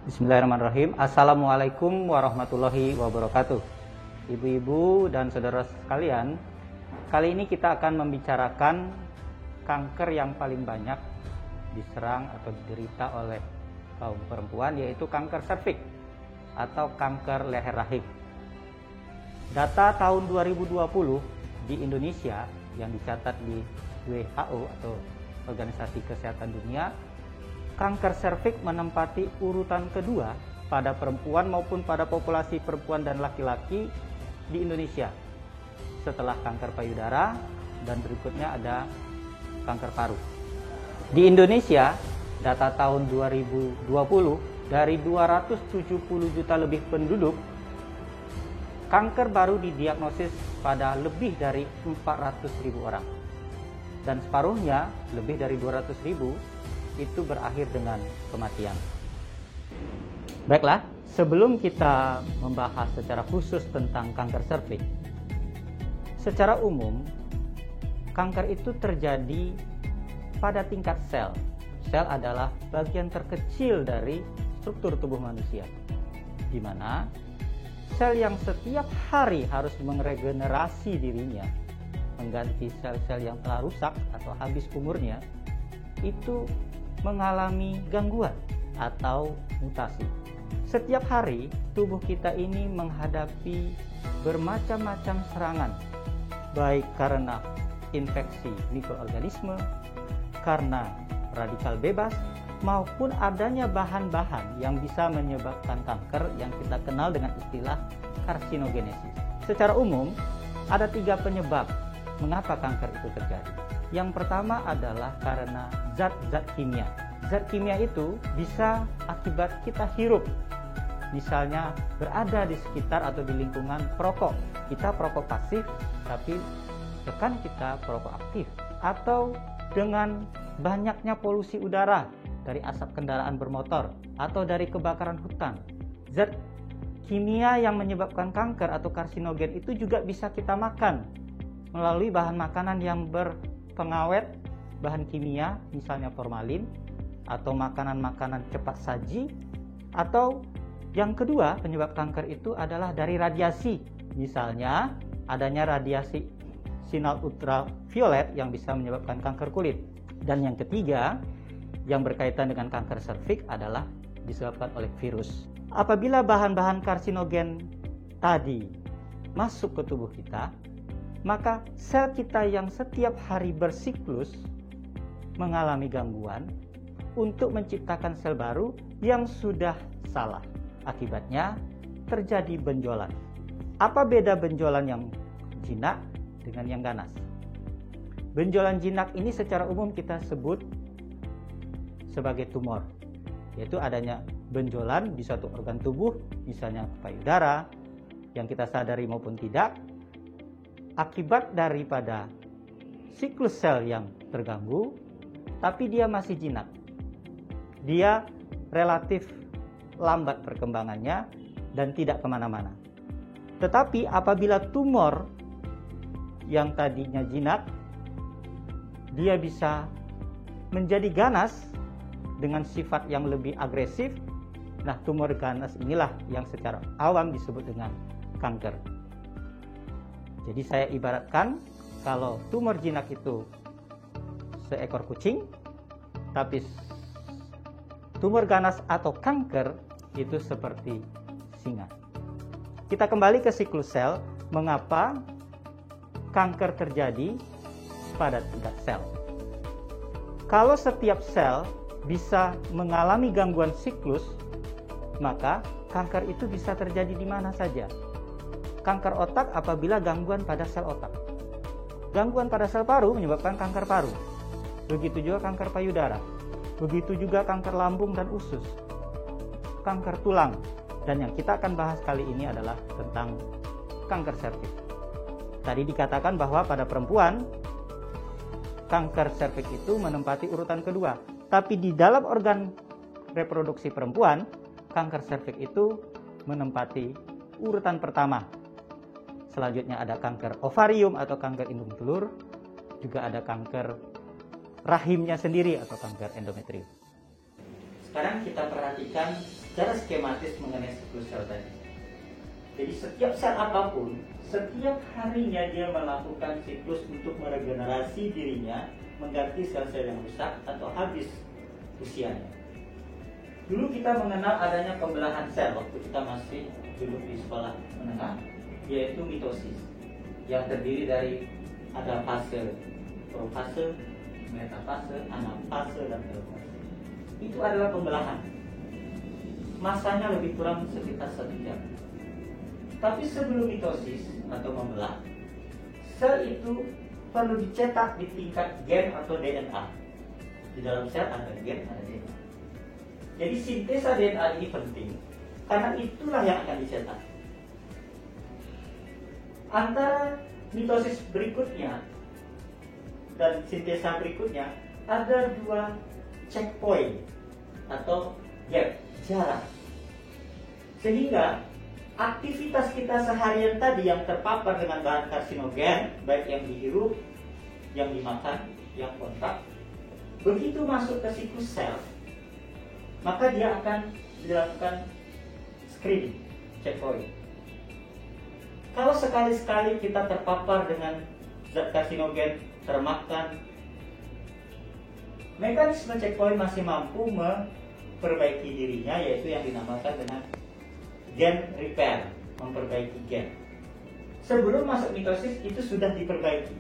Bismillahirrahmanirrahim. Assalamualaikum warahmatullahi wabarakatuh. Ibu-ibu dan saudara sekalian, kali ini kita akan membicarakan kanker yang paling banyak diserang atau diderita oleh kaum perempuan, yaitu kanker serviks atau kanker leher rahim. Data tahun 2020 di Indonesia yang dicatat di WHO atau Organisasi Kesehatan Dunia, kanker serviks menempati urutan kedua pada perempuan maupun pada populasi perempuan dan laki-laki di Indonesia. Setelah kanker payudara dan berikutnya ada kanker paru. Di Indonesia, data tahun 2020 dari 270 juta lebih penduduk, kanker baru didiagnosis pada lebih dari 400.000 orang. Dan separuhnya, lebih dari 200.000 itu berakhir dengan kematian. Baiklah, sebelum kita membahas secara khusus tentang kanker serviks, secara umum kanker itu terjadi pada tingkat sel. Sel adalah bagian terkecil dari struktur tubuh manusia, di mana sel yang setiap hari harus meregenerasi dirinya, mengganti sel-sel yang telah rusak atau habis umurnya, itu mengalami gangguan atau mutasi. Setiap hari tubuh kita ini menghadapi bermacam-macam serangan, baik karena infeksi mikroorganisme, karena radikal bebas, maupun adanya bahan-bahan yang bisa menyebabkan kanker yang kita kenal dengan istilah karsinogenesis. Secara umum, ada 3 penyebab mengapa kanker itu terjadi. Yang pertama adalah karena zat-zat kimia. Zat kimia itu bisa akibat kita hirup. Misalnya berada di sekitar atau di lingkungan perokok. Kita perokok pasif, tapi rekan kita perokok aktif. Atau dengan banyaknya polusi udara dari asap kendaraan bermotor atau dari kebakaran hutan. Zat kimia yang menyebabkan kanker atau karsinogen itu juga bisa kita makan melalui bahan makanan yang berpengawet bahan kimia, misalnya formalin, atau makanan-makanan cepat saji. Atau yang kedua, penyebab kanker itu adalah dari radiasi, misalnya adanya radiasi sinar ultraviolet yang bisa menyebabkan kanker kulit. Dan yang ketiga, yang berkaitan dengan kanker serviks adalah disebabkan oleh virus. Apabila bahan-bahan karsinogen tadi masuk ke tubuh kita, maka sel kita yang setiap hari bersiklus mengalami gangguan untuk menciptakan sel baru yang sudah salah. Akibatnya terjadi benjolan. Apa beda benjolan yang jinak dengan yang ganas? Benjolan jinak ini secara umum kita sebut sebagai tumor, yaitu adanya benjolan di suatu organ tubuh, misalnya payudara, yang kita sadari maupun tidak, akibat daripada siklus sel yang terganggu, tapi dia masih jinak. Dia relatif lambat perkembangannya dan tidak kemana-mana. Tetapi apabila tumor yang tadinya jinak, dia bisa menjadi ganas dengan sifat yang lebih agresif. Nah, tumor ganas inilah yang secara awam disebut dengan kanker. Jadi saya ibaratkan, kalau tumor jinak itu seekor kucing, tapi tumor ganas atau kanker itu seperti singa. Kita kembali ke siklus sel, mengapa kanker terjadi pada tingkat sel. Kalau setiap sel bisa mengalami gangguan siklus, maka kanker itu bisa terjadi di mana saja. Kanker otak apabila gangguan pada sel otak. Gangguan pada sel paru menyebabkan kanker paru. Begitu juga kanker payudara. Begitu juga kanker lambung dan usus. Kanker tulang. Dan yang kita akan bahas kali ini adalah tentang kanker serviks. Tadi dikatakan bahwa pada perempuan, kanker serviks itu menempati urutan kedua. Tapi di dalam organ reproduksi perempuan, kanker serviks itu menempati urutan pertama. Selanjutnya ada kanker ovarium atau kanker indung telur, juga ada kanker rahimnya sendiri atau kanker endometrium. Sekarang kita perhatikan secara skematis mengenai siklus sel tadi. Jadi setiap sel apapun, setiap harinya dia melakukan siklus untuk meregenerasi dirinya, mengganti sel-sel yang rusak atau habis usianya. Dulu kita mengenal adanya pembelahan sel waktu kita masih duduk di sekolah menengah, yaitu mitosis, yang terdiri dari ada fase profase, metafase, anafase, dan telofase. Itu adalah pembelahan. Masanya lebih kurang sekitar 1 jam. Tapi sebelum mitosis atau membelah, sel itu perlu dicetak di tingkat gen atau DNA. Di dalam sel ada gen, ada DNA. Jadi sintesa DNA ini penting, karena itulah yang akan dicetak. Antara mitosis berikutnya dan sintesa berikutnya ada 2 checkpoint atau gap, jarak. Sehingga aktivitas kita seharian tadi yang terpapar dengan bahan karsinogen, baik yang dihirup, yang dimakan, yang kontak, begitu masuk ke siklus sel, maka dia akan dilakukan screening, checkpoint. Kalau sekali-sekali kita terpapar dengan zat karsinogen, termakan, mekanisme checkpoint masih mampu memperbaiki dirinya, yaitu yang dinamakan dengan gen repair, memperbaiki gen. Sebelum masuk mitosis itu sudah diperbaiki,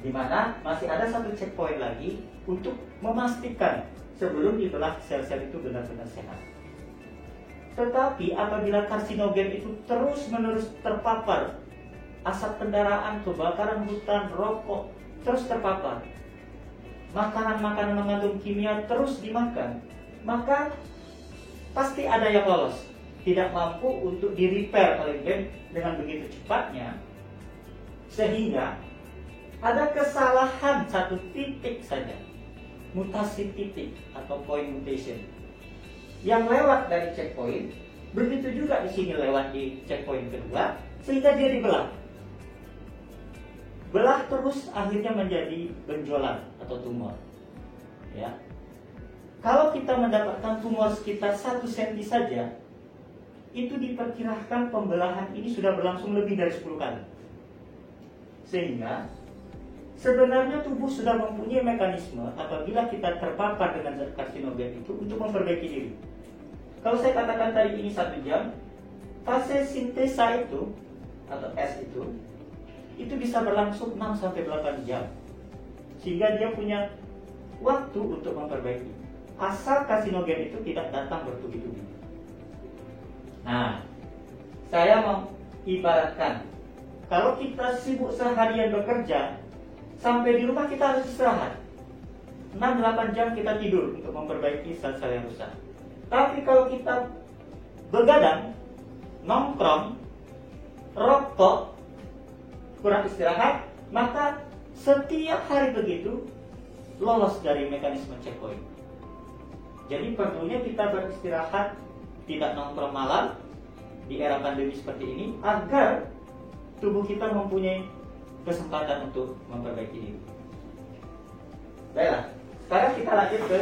di mana masih ada 1 checkpoint lagi untuk memastikan sebelum dibelah sel-sel itu benar-benar sehat. Tetapi apabila karsinogen itu terus-menerus terpapar, asap kendaraan, kebakaran hutan, rokok terus terpapar, makanan-makanan mengandung kimia terus dimakan, maka pasti ada yang lolos, tidak mampu untuk di-repair oleh gen dengan begitu cepatnya, sehingga ada kesalahan 1 titik saja, mutasi titik atau point mutation yang lewat dari checkpoint. Begitu juga di sini lewat di checkpoint kedua, sehingga dia dibelah. Belah terus akhirnya menjadi benjolan atau tumor. Ya. Kalau kita mendapatkan tumor sekitar 1 cm saja, itu diperkirakan pembelahan ini sudah berlangsung lebih dari 10 kali. Sehingga sebenarnya tubuh sudah mempunyai mekanisme apabila kita terpapar dengan zat karsinogen itu untuk memperbaiki diri. Kalau saya katakan tadi ini 1 jam, fase sintesa itu atau S itu bisa berlangsung 6-8 jam. Sehingga dia punya waktu untuk memperbaiki. Asal karsinogen itu tidak datang bertubi-tubi. Nah, saya mau ibaratkan, kalau kita sibuk seharian bekerja, sampai di rumah kita harus istirahat. 6-8 jam kita tidur untuk memperbaiki sel-sel yang rusak. Tapi kalau kita begadang, nongkrong, rokok, kurang istirahat, maka setiap hari begitu lolos dari mekanisme checkpoint. Jadi perlunya kita beristirahat, tidak nongkrong malam di era pandemi seperti ini, agar tubuh kita mempunyai kesempatan untuk memperbaiki diri. Baiklah, sekarang kita lanjut ke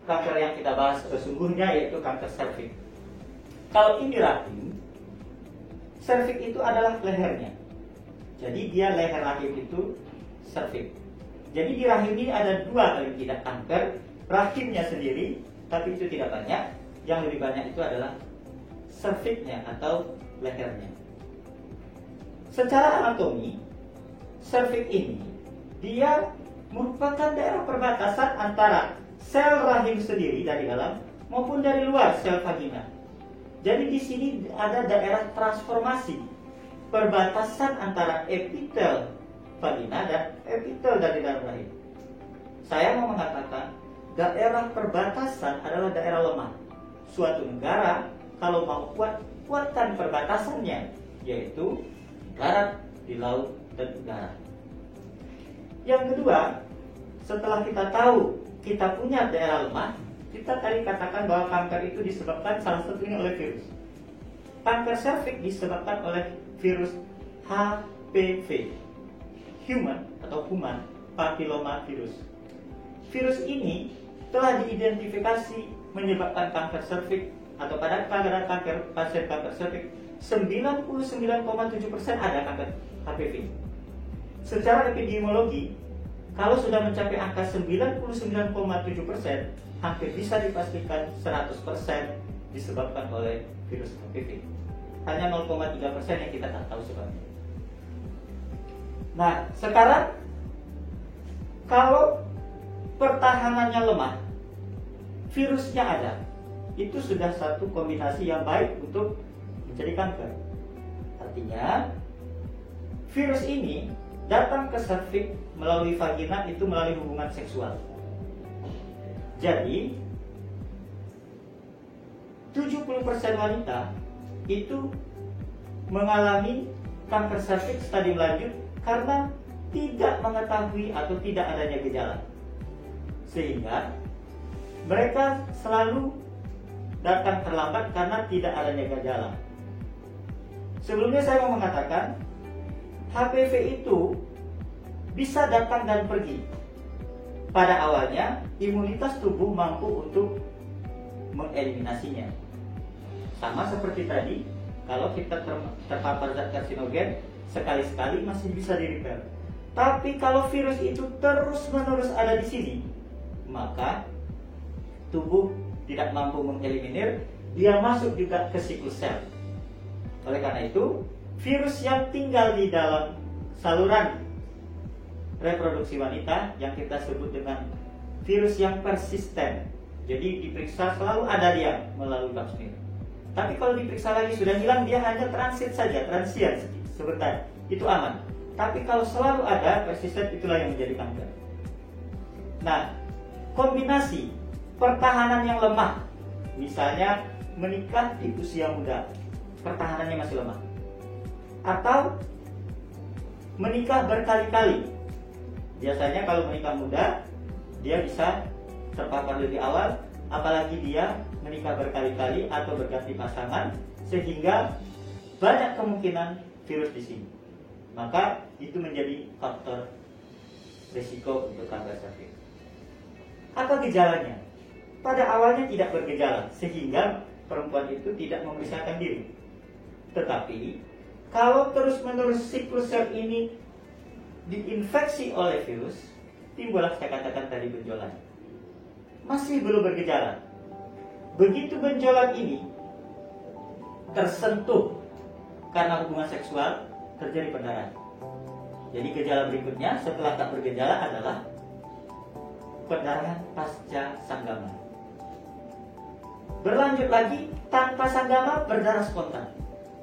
kanker yang kita bahas sesungguhnya, yaitu kanker serviks. Kalau ini rahim, serviks itu adalah lehernya. Jadi dia leher rahim itu serviks. Jadi di rahim ini ada 2 paling tidak kanker, rahimnya sendiri, tapi itu tidak banyak. Yang lebih banyak itu adalah serviksnya atau lehernya. Secara anatomi, serviks ini dia merupakan daerah perbatasan antara sel rahim sendiri dari dalam maupun dari luar sel vagina. Jadi di sini ada daerah transformasi perbatasan antara epitel vagina dan epitel dari dalam rahim. Saya mau mengatakan daerah perbatasan adalah daerah lemah. Suatu negara kalau mau kuatkan perbatasannya, yaitu darat, di laut, dan udara. Yang kedua, setelah kita tahu kita punya daerah lemah, kita tadi katakan bahwa kanker itu disebabkan salah satunya oleh virus. Kanker serviks disebabkan oleh virus HPV, Human Papilloma Virus. Virus ini telah diidentifikasi menyebabkan kanker serviks atau pada kanker pasien kanker serviks 99,7% ada kanker HPV. Secara epidemiologi, kalau sudah mencapai angka 99,7%, hampir bisa dipastikan 100% disebabkan oleh virus HPV. Hanya 0,3% yang kita tak tahu sebabnya. Nah, sekarang kalau pertahanannya lemah, virusnya ada, itu sudah satu kombinasi yang baik untuk menjadi kanker. Artinya, virus ini datang ke serviks melalui vagina, itu melalui hubungan seksual. Jadi 70% wanita itu mengalami kanker serviks stadium lanjut karena tidak mengetahui atau tidak adanya gejala, sehingga mereka selalu datang terlambat karena tidak adanya gejala. Sebelumnya saya mau mengatakan HPV itu bisa datang dan pergi. Pada awalnya, imunitas tubuh mampu untuk mengeliminasinya. Sama seperti tadi, kalau kita terpapar zat karsinogen, sekali-sekali masih bisa di-repair. Tapi kalau virus itu terus-menerus ada di sini, maka tubuh tidak mampu mengeliminir, dia masuk juga ke siklus sel. Oleh karena itu, virus yang tinggal di dalam saluran reproduksi wanita yang kita sebut dengan virus yang persisten. Jadi diperiksa selalu ada dia melalui pap smear. Tapi kalau diperiksa lagi sudah hilang, dia hanya transit saja, transient sebentar, itu aman. Tapi kalau selalu ada, persisten, itulah yang menjadi kanker. Nah, kombinasi pertahanan yang lemah, misalnya menikah di usia muda, pertahanannya masih lemah, atau menikah berkali-kali. Biasanya kalau menikah muda, dia bisa terpapar lebih awal, apalagi dia menikah berkali-kali atau berganti pasangan, sehingga banyak kemungkinan virus di sini. Maka itu menjadi faktor risiko untuk kanker serviks. Apa gejalanya? Pada awalnya tidak bergejala, sehingga perempuan itu tidak memeriksakan diri. Tetapi kalau terus-menerus siklus sel ini diinfeksi oleh virus, timbullah saya katakan tadi benjolan. Masih belum bergejala. Begitu benjolan ini tersentuh karena hubungan seksual, terjadi perdarahan. Jadi gejala berikutnya setelah tak bergejala adalah perdarahan pasca sanggama. Berlanjut lagi, tanpa sanggama berdarah spontan,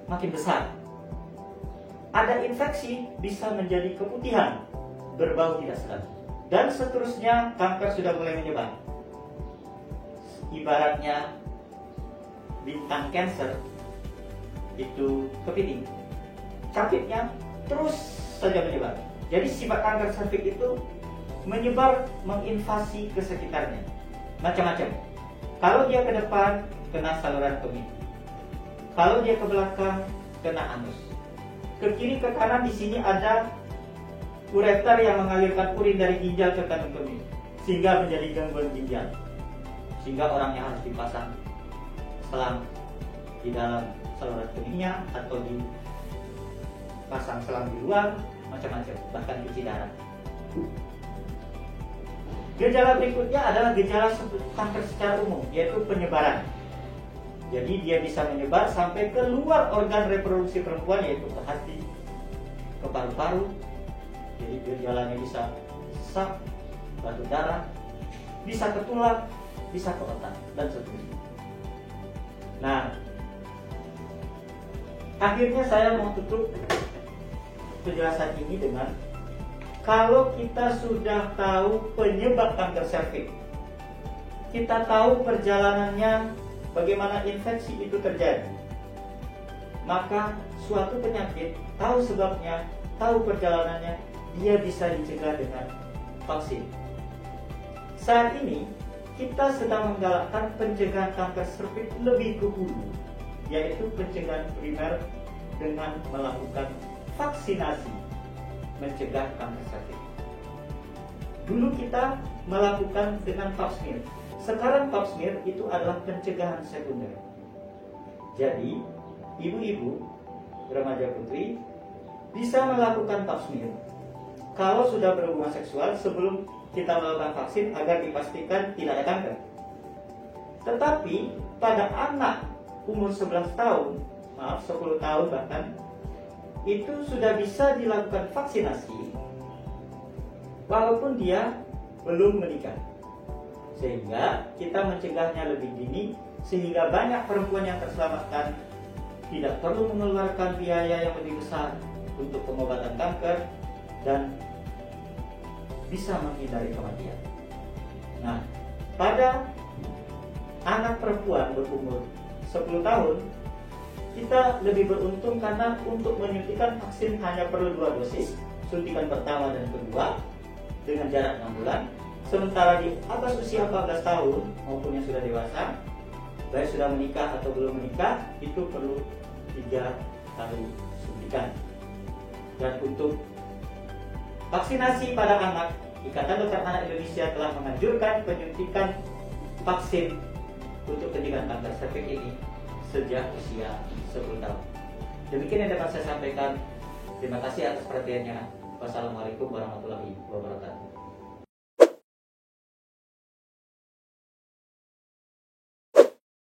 makin besar. Ada infeksi, bisa menjadi keputihan, berbau tidak sedap, dan seterusnya. Kanker sudah mulai menyebar. Ibaratnya bintang cancer itu kepiting, capitnya terus saja menyebar. Jadi sifat kanker serviks itu menyebar, menginvasi ke sekitarnya, macam-macam. Kalau dia ke depan, kena saluran kemih. Kalau dia ke belakang, kena anus. Ke kiri ke kanan, di sini ada ureter yang mengalirkan urin dari ginjal ke kandung kemih, sehingga menjadi gangguan ginjal, sehingga orangnya harus dipasang selang di dalam saluran kemihnya atau dipasang selang di luar, macam-macam, bahkan cuci darah. Gejala berikutnya adalah gejala kanker secara umum, yaitu penyebaran. Jadi dia bisa menyebar sampai ke luar organ reproduksi perempuan, yaitu ke hati, ke paru-paru. Jadi gejalanya bisa sesak, batu darah, bisa ke tulang, bisa ke otak, dan seterusnya. Nah, akhirnya saya mau tutup penjelasan ini dengan, kalau kita sudah tahu penyebab kanker serviks, kita tahu perjalanannya, bagaimana infeksi itu terjadi, maka suatu penyakit, tahu sebabnya, tahu perjalanannya, dia bisa dicegah dengan vaksin. Saat ini kita sedang menggalakkan pencegahan kanker serviks lebih ke hulu, yaitu pencegahan primer dengan melakukan vaksinasi mencegah kanker serviks. Dulu kita melakukan dengan pap smear. Sekarang pap smear itu adalah pencegahan sekunder. Jadi, ibu-ibu remaja putri bisa melakukan pap smear kalau sudah berhubungan seksual sebelum kita melakukan vaksin agar dipastikan tidak ada kanker. Tetapi pada anak umur 11 tahun, 10 tahun bahkan, itu sudah bisa dilakukan vaksinasi walaupun dia belum menikah. Sehingga kita mencegahnya lebih dini, sehingga banyak perempuan yang terselamatkan, tidak perlu mengeluarkan biaya yang lebih besar untuk pengobatan kanker, dan bisa menghindari kematian. Nah, pada anak perempuan berumur 10 tahun, kita lebih beruntung karena untuk menyuntikkan vaksin hanya perlu 2 dosis, suntikan pertama dan kedua dengan jarak 6 bulan. Sementara di atas usia 14 tahun maupun yang sudah dewasa, baik sudah menikah atau belum menikah, itu perlu 3 kali suntikan. Dan untuk vaksinasi pada anak, Ikatan Dokter Anak Indonesia telah menganjurkan penyuntikan vaksin untuk pencegahan kanker serviks ini sejak usia 10 tahun. Demikian yang dapat saya sampaikan. Terima kasih atas perhatiannya. Wassalamualaikum warahmatullahi wabarakatuh.